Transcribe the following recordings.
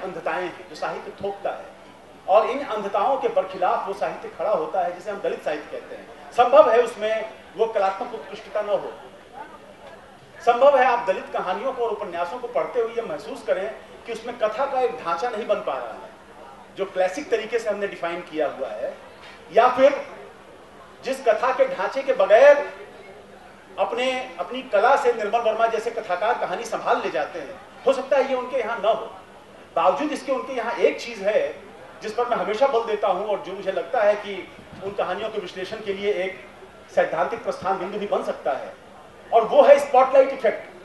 अंधताएं हैं जो साहित्य थोपता है, और इन अंधताओं के बरखिलाफ वो साहित्य खड़ा होता है जिसे हम दलित साहित्य कहते हैं। संभव है उसमें वो कलात्मक उत्कृष्टता न हो, संभव है आप दलित कहानियों को और उपन्यासों को पढ़ते हुए ये महसूस करें कि उसमें कथा का एक ढांचा नहीं बन पा रहा है जो क्लासिक तरीके से हमने डिफाइन किया हुआ है, या फिर जिस कथा के ढांचे के बगैर अपनी कला से निर्मल वर्मा जैसे कथाकार कहानी संभाल ले जाते हैं, हो सकता है ये उनके यहाँ न हो। बावजूद इसके उनके यहाँ एक चीज है जिस पर मैं हमेशा बल देता हूं और जो मुझे लगता है कि उन कहानियों के विश्लेषण के लिए एक सैद्धांतिक प्रस्थान बिंदु भी बन सकता है, और वो है स्पॉटलाइट इफेक्ट।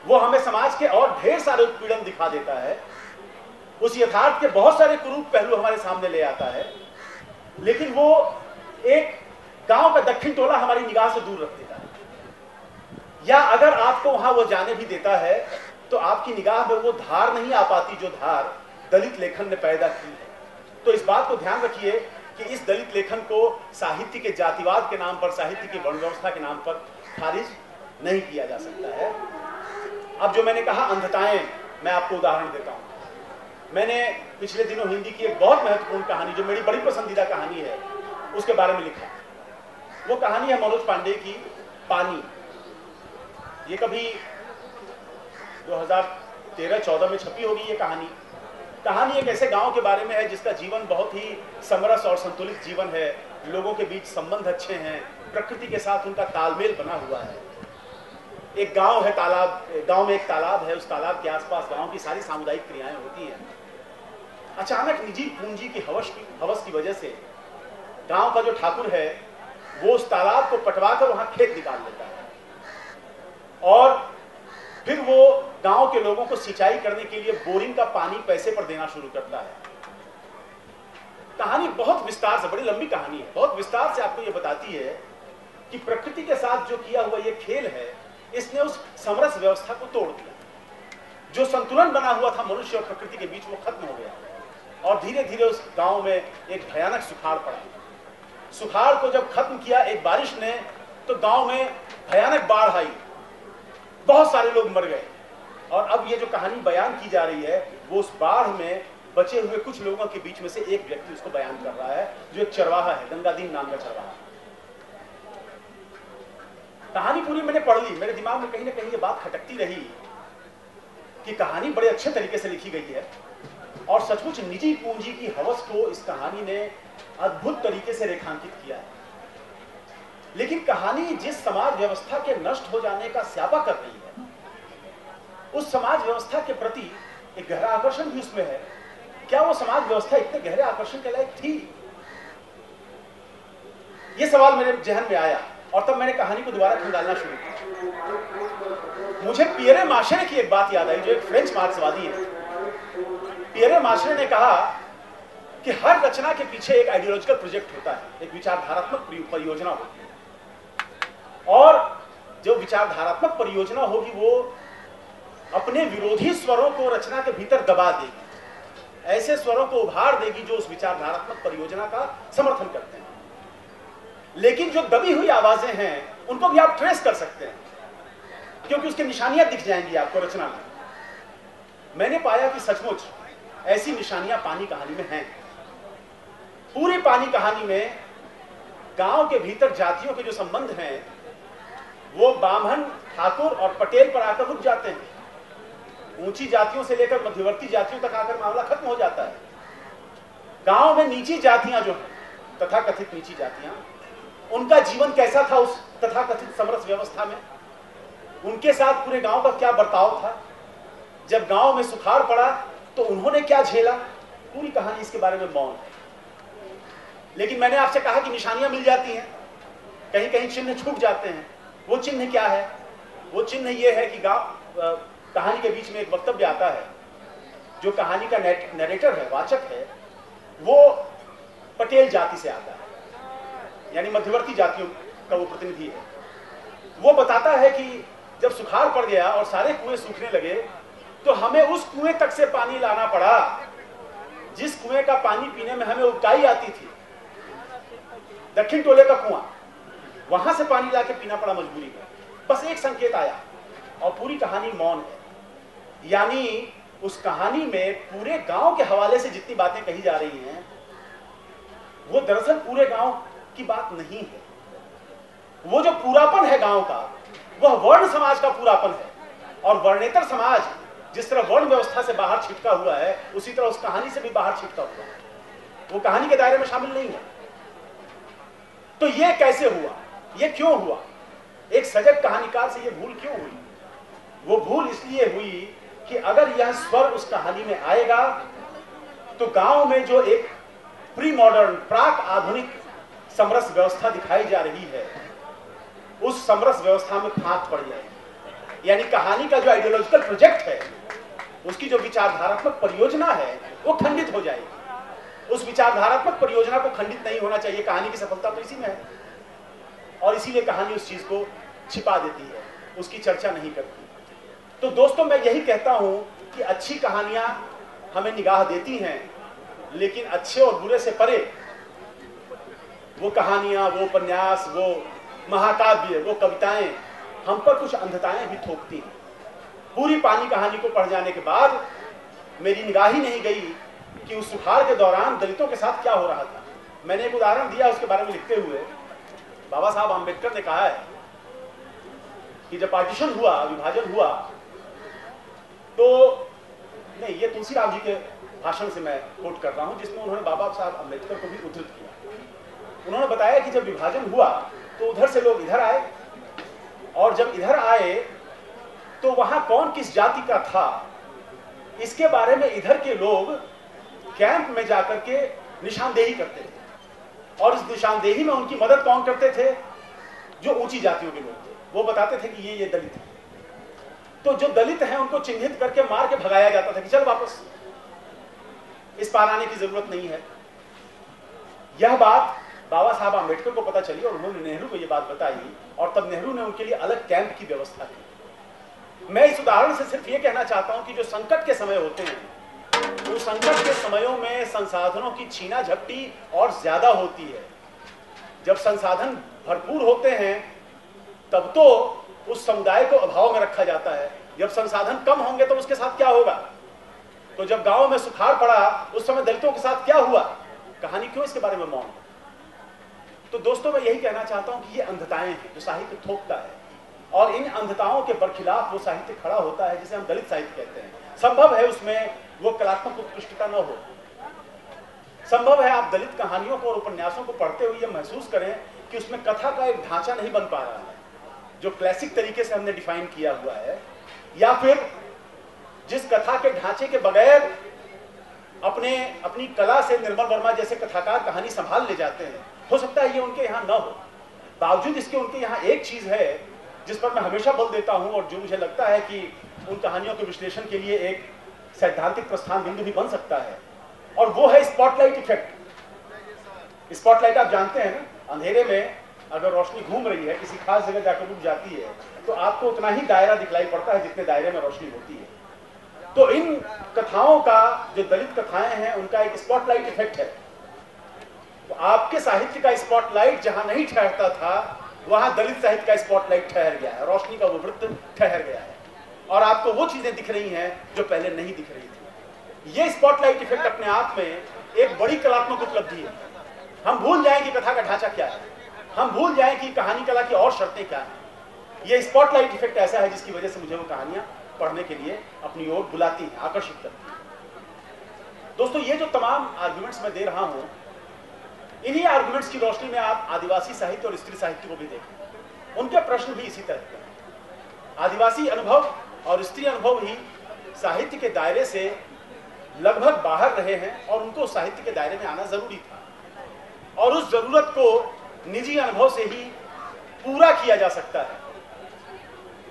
वो हमें समाज के और ढेर सारे उत्पीड़न दिखा देता है, उस यथार्थ के बहुत सारे कुरूप पहलू हमारे सामने ले आता है, लेकिन वो एक गांव का दक्षिण टोला हमारी निगाह से दूर रख देता है, या अगर आपको वहां वो जाने भी देता है तो आपकी निगाह में वो धार नहीं आ पाती जो धार दलित लेखन ने पैदा की है। तो इस बात को ध्यान रखिए कि इस दलित लेखन को साहित्य के जातिवाद के नाम पर, साहित्य की वर्ण व्यवस्था के नाम पर खारिज नहीं किया जा सकता है। अब जो मैंने कहा अंधताएं, मैं आपको उदाहरण देता हूं। मैंने पिछले दिनों हिंदी की एक बहुत महत्वपूर्ण कहानी, जो मेरी बड़ी पसंदीदा कहानी है, उसके बारे में लिखा। वो कहानी है मनोज पांडे की पानी। ये कभी 2013-14 में छपी होगी ये कहानी। कहानी एक ऐसे गांव के बारे में है जिसका जीवन बहुत ही समरस और संतुलित जीवन है, लोगों के बीच संबंध अच्छे हैं, प्रकृति के साथ उनका तालमेल बना हुआ है। एक गांव है, तालाब, गांव में एक तालाब है, उस तालाब के आसपास गांव की सारी सामुदायिक क्रियाएं होती हैं। अचानक निजी पूंजी की हवस की वजह से गांव का जो ठाकुर है वो उस तालाब को पटवाकर वहां खेत निकाल लेता है, और फिर वो गांव के लोगों को सिंचाई करने के लिए बोरिंग का पानी पैसे पर देना शुरू करता है। कहानी बहुत विस्तार से, बड़ी लंबी कहानी है, बहुत विस्तार से आपको ये बताती है कि प्रकृति के साथ जो किया हुआ ये खेल है, इसने उस समरस व्यवस्था को तोड़ दिया। जो संतुलन बना हुआ था मनुष्य और प्रकृति के बीच, वो खत्म हो गया, और धीरे धीरे उस गांव में एक भयानक सुखाड़ पड़ा। सुखाड़ को जब खत्म किया एक बारिश ने, तो गांव में भयानक बाढ़ आई, बहुत सारे लोग मर गए। और अब ये जो कहानी बयान की जा रही है वो उस बाढ़ में बचे हुए कुछ लोगों के बीच में से एक व्यक्ति उसको बयान कर रहा है, जो एक चरवाहा है, गंगादीन नाम का चरवाहा। कहानी पूरी मैंने पढ़ ली, मेरे दिमाग में कहीं ना कहीं ये बात खटकती रही कि कहानी बड़े अच्छे तरीके से लिखी गई है, और सचमुच निजी पूंजी की हवस को इस कहानी ने अद्भुत तरीके से रेखांकित किया है। लेकिन कहानी जिस समाज व्यवस्था के नष्ट हो जाने का स्यापा कर रही है, उस समाज व्यवस्था के प्रति एक गहरा आकर्षण भी उसमें है। क्या वो समाज व्यवस्था इतने गहरे आकर्षण के लायक थी? ये सवाल मेरे जहन में आया, और तब मैंने कहानी को दोबारा खंगालना शुरू किया। मुझे पियरे माशरे की एक बात याद आई, जो एक फ्रेंच मार्क्सवादी है। पियरे माशरे ने कहा कि हर रचना के पीछे एक आइडियोलॉजिकल प्रोजेक्ट होता है, एक विचारधारात्मक परियोजना होती है, और जो विचारधारात्मक परियोजना होगी वो अपने विरोधी स्वरों को रचना के भीतर दबा देगी, ऐसे स्वरों को उभार देगी जो उस विचारधारात्मक परियोजना का समर्थन करते हैं। लेकिन जो दबी हुई आवाजें हैं उनको भी आप ट्रेस कर सकते हैं, क्योंकि उसकी निशानियां दिख जाएंगी आपको रचना में। मैंने पाया कि सचमुच ऐसी निशानियां पानी कहानी में हैं। पूरी पानी कहानी में गांव के भीतर जातियों के जो संबंध हैं वो बामन, ठाकुर और पटेल पर आकर रुक जाते हैं। ऊंची जातियों से लेकर मध्यवर्ती जातियों तक आकर मामला खत्म हो जाता है। गांव में नीची जातियां जो हैं, तथाकथित नीची जातियां, उनका जीवन कैसा था उस तथाकथित समरस व्यवस्था में, उनके साथ पूरे गांव का क्या बर्ताव था, जब गांव में सुखाड़ पड़ा तो उन्होंने क्या झेला, पूरी कहानी इसके बारे में मौन है। लेकिन मैंने आपसे कहा कि निशानियां मिल जाती हैं, कहीं कहीं चिन्ह छूट जाते हैं। वो चिन्ह क्या है? वो चिन्ह ये है कि कहानी के बीच में एक वक्तव्य आता है, जो कहानी का नरेटर है, वाचक है, वो पटेल जाति से आता है, यानी मध्यवर्ती जातियों का वो प्रतिनिधि है। वो बताता है कि जब सुखाड़ पड़ गया और सारे कुएं सूखने लगे तो हमें उस कुएं तक से पानी लाना पड़ा जिस कुएं का पानी पीने में हमें उबकाई आती थी। दक्षिण टोले का कुआं, वहां से पानी लाके पीना पड़ा मजबूरी में। बस एक संकेत आया और पूरी कहानी मौन है। यानी उस कहानी में पूरे गांव के हवाले से जितनी बातें कही जा रही हैं वो दरअसल पूरे गांव की बात नहीं है। वो जो पूरापन है गांव का, वह वर्ण समाज का पूरापन है। और वर्णेतर समाज जिस तरह वर्ण व्यवस्था से बाहर छिटका हुआ है, उसी तरह उस कहानी से भी बाहर छिटका हुआ है, वो कहानी के दायरे में शामिल नहीं है। तो ये कैसे हुआ, ये क्यों हुआ, एक सजग कहानीकार से ये भूल क्यों हुई? वो भूल इसलिए हुई कि अगर यह स्वर उस कहानी में आएगा तो गांव में जो एक प्री मॉडर्न, प्राक आधुनिक समरस व्यवस्था दिखाई जा रही है, उस समरस व्यवस्था में फांक पड़ जाएगी। यानी कहानी का जो आइडियोलॉजिकल प्रोजेक्ट है, उसकी जो विचारधारात्मक परियोजना है, वो खंडित हो जाएगी। उस विचारधारात्मक परियोजना को खंडित नहीं होना चाहिए। कहानी की सफलता तो इसी में है, और इसीलिए कहानी उस चीज को छिपा देती है, उसकी चर्चा नहीं करती। तो दोस्तों, मैं यही कहता हूं कि अच्छी कहानियां हमें निगाह देती हैं, लेकिन अच्छे और बुरे से परे वो कहानियां, वो उपन्यास, वो महाकाव्य, वो कविताएं हम पर कुछ अंधताएं भी थोपती हैं। पूरी पानी कहानी को पढ़ जाने के बाद मेरी निगाह ही नहीं गई कि उस सुखाड़ के दौरान दलितों के साथ क्या हो रहा था। मैंने एक उदाहरण दिया उसके बारे में लिखते हुए। बाबा साहब आंबेडकर ने कहा है कि जब पार्टीशन हुआ, विभाजन हुआ, तो नहीं, ये तुलसीराम जी के भाषण से मैं कोट कर रहा हूं, जिसमें उन्होंने बाबा साहब आंबेडकर को भी उद्धृत किया। उन्होंने बताया कि जब विभाजन हुआ तो उधर से लोग इधर आए, और जब इधर आए तो वहां कौन किस जाति का था, इसके बारे में इधर के लोग कैंप में जाकर के निशानदेही करते थे। और इस निशानदेही में उनकी मदद कौन करते थे? जो ऊंची जातियों के लोग थे। वो बताते थे कि ये दलित है। तो जो दलित हैं उनको चिन्हित करके मार के भगाया जाता था कि चल वापस, इस पार आने की जरूरत नहीं है। यह बात बाबा साहब आंबेडकर को पता चली और उन्होंने नेहरू को यह बात बताई, और तब नेहरू ने उनके लिए अलग कैंप की व्यवस्था की। मैं इस उदाहरण से सिर्फ यह कहना चाहता हूं कि जो संकट के समय होते हैं, उन संकट के समयों में संसाधनों की छीना झपटी और ज्यादा होती है। जब संसाधन भरपूर होते हैं तब तो उस समुदाय को अभाव में रखा जाता है। जब संसाधन कम होंगे तो उसके साथ क्या होगा? तो जब गांव में सुखाड़ पड़ा, उस समय दलितों के साथ क्या हुआ? कहानी क्यों इसके बारे में मौन? तो दोस्तों, मैं यही कहना चाहता हूं कि ये अंधताएं हैं जो साहित्य थोपता है, और इन अंधताओं के बरखिलाफ वो साहित्य खड़ा होता है जिसे हम दलित साहित्य कहते हैं। संभव है उसमें वो कलात्मक उत्कृष्टता न हो, संभव है आप दलित कहानियों को और उपन्यासों को पढ़ते हुए ये महसूस करें कि उसमें कथा का एक ढांचा नहीं बन पा रहा है जो क्लासिक तरीके से हमने डिफाइन किया हुआ है, या फिर जिस कथा के ढांचे के बगैर अपनी कला से निर्मल वर्मा जैसे कथाकार कहानी संभाल ले जाते हैं, हो सकता है ये उनके यहाँ न हो। बावजूद इसके उनके यहाँ एक चीज है जिस पर मैं हमेशा बल देता हूं, और जो मुझे लगता है कि उन कहानियों के विश्लेषण के लिए एक सैद्धांतिक प्रस्थान बिंदु भी बन सकता है, और वो है स्पॉटलाइट इफेक्ट। स्पॉटलाइट आप जानते हैं ना, अंधेरे में अगर रोशनी घूम रही है, किसी खास जगह जाकर रुक जाती है, तो आपको उतना ही दायरा दिखलाई पड़ता है जितने दायरे में रोशनी होती है। तो इन कथाओं का, जो दलित कथाएं हैं, उनका एक स्पॉटलाइट इफेक्ट है। तो आपके साहित्य का स्पॉटलाइट जहां नहीं ठहरता था, वहां दलित साहित्य का स्पॉटलाइट ठहर गया है, रोशनी का वो वृत्त ठहर गया है, और आपको वो चीजें दिख रही हैं जो पहले नहीं दिख रही थी। ये स्पॉटलाइट इफेक्ट अपने आप में एक बड़ी कलात्मक उपलब्धि है। हम भूल जाएं कि कथा का ढांचा क्या है, हम भूल जाएं कि कहानी कला की और शर्तें क्या हैं। ये स्पॉटलाइट इफेक्ट ऐसा है जिसकी वजह से मुझे वो कहानियां पढ़ने के लिए अपनी ओर बुलाती हैं, आकर्षित करती हैं। दोस्तों, ये जो तमाम आर्गुमेंट्स मैं दे रहा हूं, इन्हीं आर्गुमेंट्स की रोशनी में आप आदिवासी साहित्य और स्त्री साहित्य को भी देखें। उनके प्रश्न भी इसी तरह के हैं। आदिवासी अनुभव और स्त्री अनुभव ही साहित्य के दायरे से लगभग बाहर रहे हैं, और उनको साहित्य के दायरे में आना जरूरी था, और उस जरूरत को निजी अनुभव से ही पूरा किया जा सकता है।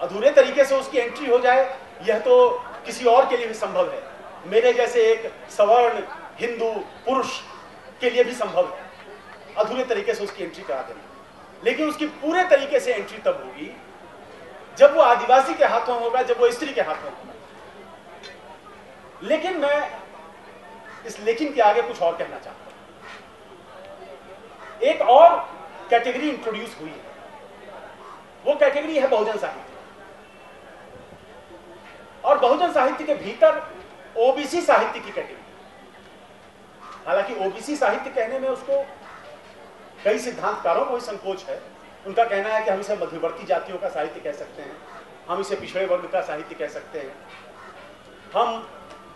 अधूरे तरीके से उसकी एंट्री हो जाए, यह तो किसी और के लिए भी संभव है। मेरे जैसे एक सवर्ण हिंदू पुरुष के लिए भी संभव है अधूरे तरीके से उसकी एंट्री करा देना, लेकिन उसकी पूरे तरीके से एंट्री तब होगी जब वो आदिवासी के हाथों होगा, जब वो स्त्री के हाथों होगा। लेकिन मैं इस लेकिन के आगे कुछ और कहना चाहता हूं। एक और कैटेगरी इंट्रोड्यूस हुई है, वो कैटेगरी है बहुजन साहित्य। और बहुजन साहित्य के भीतर ओबीसी साहित्य की कैटेगरी। हालांकि ओबीसी साहित्य कहने में उसको कई सिद्धांतकारों को संकोच है। उनका कहना है कि हम इसे मध्यवर्ती जातियों का साहित्य कह सकते हैं, हम इसे पिछड़े वर्ग का साहित्य कह सकते हैं, हम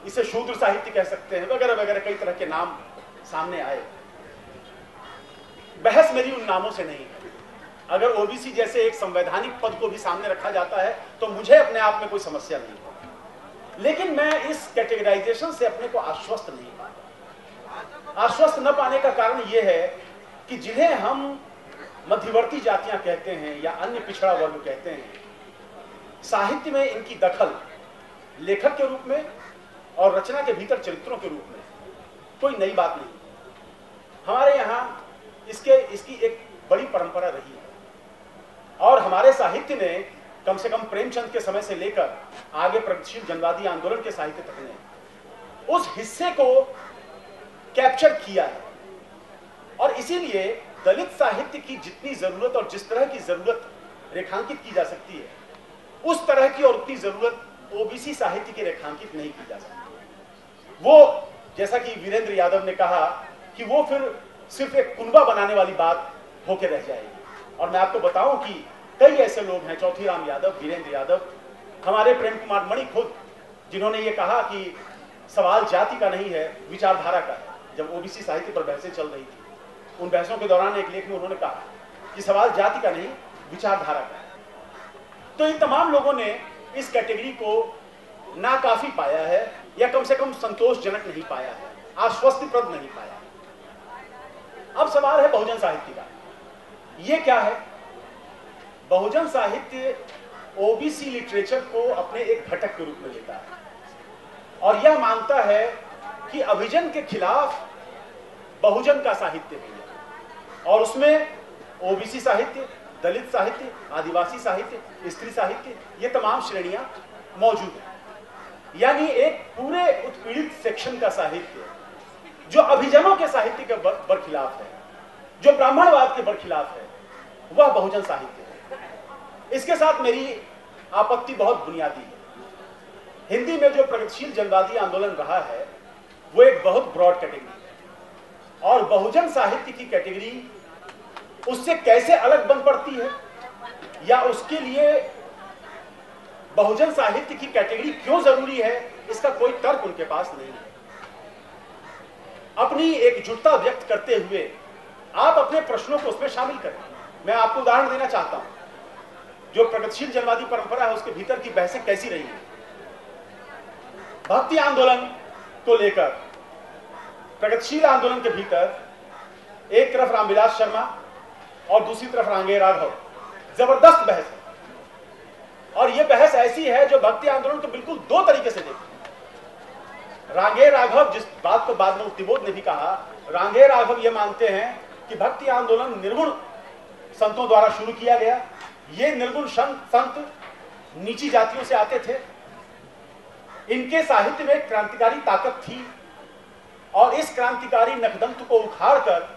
इसे शूद्र साहित्य कह सकते हैं, वगैरह वगैरह कई तरह के नाम सामने आए। बहस मेरी उन नामों से नहीं है। अगर ओबीसी जैसे एक संवैधानिक पद को भी सामने रखा जाता है तो मुझे अपने आप में कोई समस्या नहीं है, लेकिन मैं इस कैटेगराइजेशन से अपने को आश्वस्त नहीं पाता। आश्वस्त न पाने का कारण यह है कि जिन्हें हम मध्यवर्ती जातियां कहते हैं या अन्य पिछड़ा वर्ग कहते हैं, साहित्य में इनकी दखल लेखक के रूप में और रचना के भीतर चरित्रों के रूप में कोई नई बात नहीं। हमारे यहाँ इसकी एक बड़ी परंपरा रही है और हमारे साहित्य ने कम से कम प्रेमचंद के समय से लेकर आगे प्रगतिशील जनवादी आंदोलन के साहित्य तक ने उस हिस्से को कैप्चर किया है। और इसीलिए दलित साहित्य की जितनी जरूरत और जिस तरह की जरूरत रेखांकित की जा सकती है, उस तरह की और उतनी जरूरत ओबीसी साहित्य की रेखांकित नहीं की जा सकती। वो जैसा कि वीरेंद्र यादव ने कहा कि वो फिर सिर्फ एक कुनबा बनाने वाली बात होकर रह जाएगी। और मैं आपको बताऊं कि कई ऐसे लोग हैं, चौथीराम यादव, वीरेंद्र यादव, हमारे प्रेम कुमार मणि खुद, जिन्होंने ये कहा कि सवाल जाति का नहीं है, विचारधारा का है। जब ओबीसी साहित्य पर बहसें चल रही थी, उन बहसों के दौरान एक लेख में उन्होंने कहा कि सवाल जाति का नहीं, विचारधारा का है। तो इन तमाम लोगों ने इस कैटेगरी को नाकाफी पाया है या कम से कम संतोषजनक नहीं पाया है, आश्वस्तिप्रद नहीं पाया। अब सवाल है बहुजन साहित्य का। ये क्या है? बहुजन साहित्य ओबीसी लिटरेचर को अपने एक घटक के रूप में लेता है और यह मानता है कि अभिजन के खिलाफ बहुजन का साहित्य है और उसमें ओबीसी साहित्य, दलित साहित्य, आदिवासी साहित्य, स्त्री साहित्य, ये तमाम श्रेणियां मौजूद हैं। यानी एक पूरे उत्पीड़ित सेक्शन का साहित्य जो अभिजनों के साहित्य के बरखिलाफ है, जो ब्राह्मणवाद के बरखिलाफ है, वह बहुजन साहित्य है। इसके साथ मेरी आपत्ति बहुत बुनियादी है। हिंदी में जो प्रगतिशील जनवादी आंदोलन रहा है वो एक बहुत ब्रॉड कैटेगरी है और बहुजन साहित्य की कैटेगरी उससे कैसे अलग बन पड़ती है या उसके लिए बहुजन साहित्य की कैटेगरी क्यों जरूरी है, इसका कोई तर्क उनके पास नहीं है। अपनी एकजुटता व्यक्त करते हुए आप अपने प्रश्नों को उसमें शामिल करें। मैं आपको उदाहरण देना चाहता हूं, जो प्रगतिशील जनवादी परंपरा है उसके भीतर की बहसें कैसी रही हैं। भक्ति आंदोलन को लेकर प्रगतिशील आंदोलन के भीतर एक तरफ रामविलास शर्मा और दूसरी तरफ रांगे राघव, जबरदस्त बहस है। और यह बहस ऐसी है जो भक्ति आंदोलन को बिल्कुल दो तरीके से देखती है। रांगे राघव, जिस बात को बाद में उत्तिबोध ने भी कहा, रांगे राघव ये मानते हैं कि भक्ति आंदोलन निर्गुण संतों द्वारा शुरू किया गया। ये निर्गुण संत नीची जातियों से आते थे, इनके साहित्य में क्रांतिकारी ताकत थी और इस क्रांतिकारी नखदंत को उखाड़कर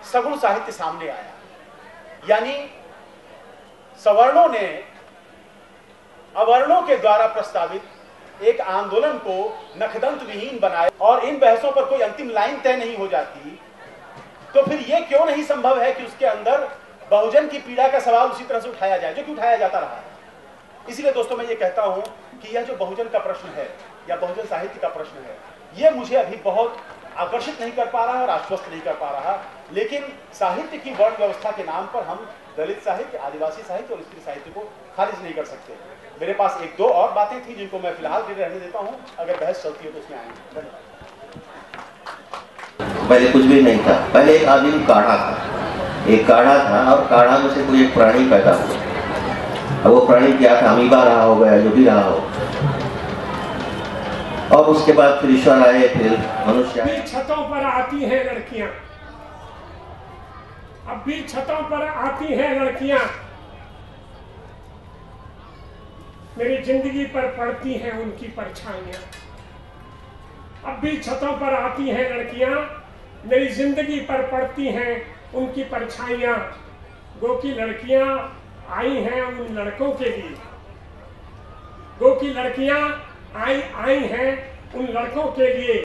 सगुण साहित्य सामने आया। यानी सवर्णों ने अवर्णों के द्वारा प्रस्तावित एक आंदोलन को नखदंत विहीन बनाया और इन बहसों पर कोई अंतिम लाइन तय नहीं हो जाती, तो फिर यह क्यों नहीं संभव है कि उसके अंदर बहुजन की पीड़ा का सवाल उसी तरह से उठाया जाए जो कि उठाया जाता रहा है। इसलिए दोस्तों मैं ये कहता हूं कि यह जो बहुजन का प्रश्न है या बहुजन साहित्य का प्रश्न है, यह मुझे अभी बहुत आकर्षित नहीं कर पा रहा और आश्वस्त नहीं कर पा रहा। लेकिन साहित्य की वर्ण व्यवस्था के नाम पर हम दलित साहित्य, आदिवासी साहित्य और स्त्री साहित्य को खारिज नहीं कर सकते। मेरे पास एक दो और बातें थी जिनको मैं फिलहाल रहने देता हूं, अगर बहस चलती है तो उसमें आएंगे। धन्यवाद। पहले कुछ भी नहीं था, पहले एक आदिम काढ़ा था, एक काढ़ा था और काढ़ा में से कोई एक प्राणी पैदा हुआ। अब वो प्राणी क्या था, अमीबा रहा हो गया, जो भी रहा हो, और उसके बाद फिर ईश्वर आए, फिर मनुष्य आए। छतों पर आती हैं लड़कियां, अब भी छतों पर आती हैं लड़कियां, मेरी जिंदगी पर पड़ती हैं उनकी परछाइयां। अब भी छतों पर आती हैं लड़कियां, मेरी जिंदगी पर पड़ती हैं उनकी परछाइयाँ। गो की लड़कियाँ आई हैं उन लड़कों के लिए, गो की लड़कियाँ आई हैं उन लड़कों के लिए।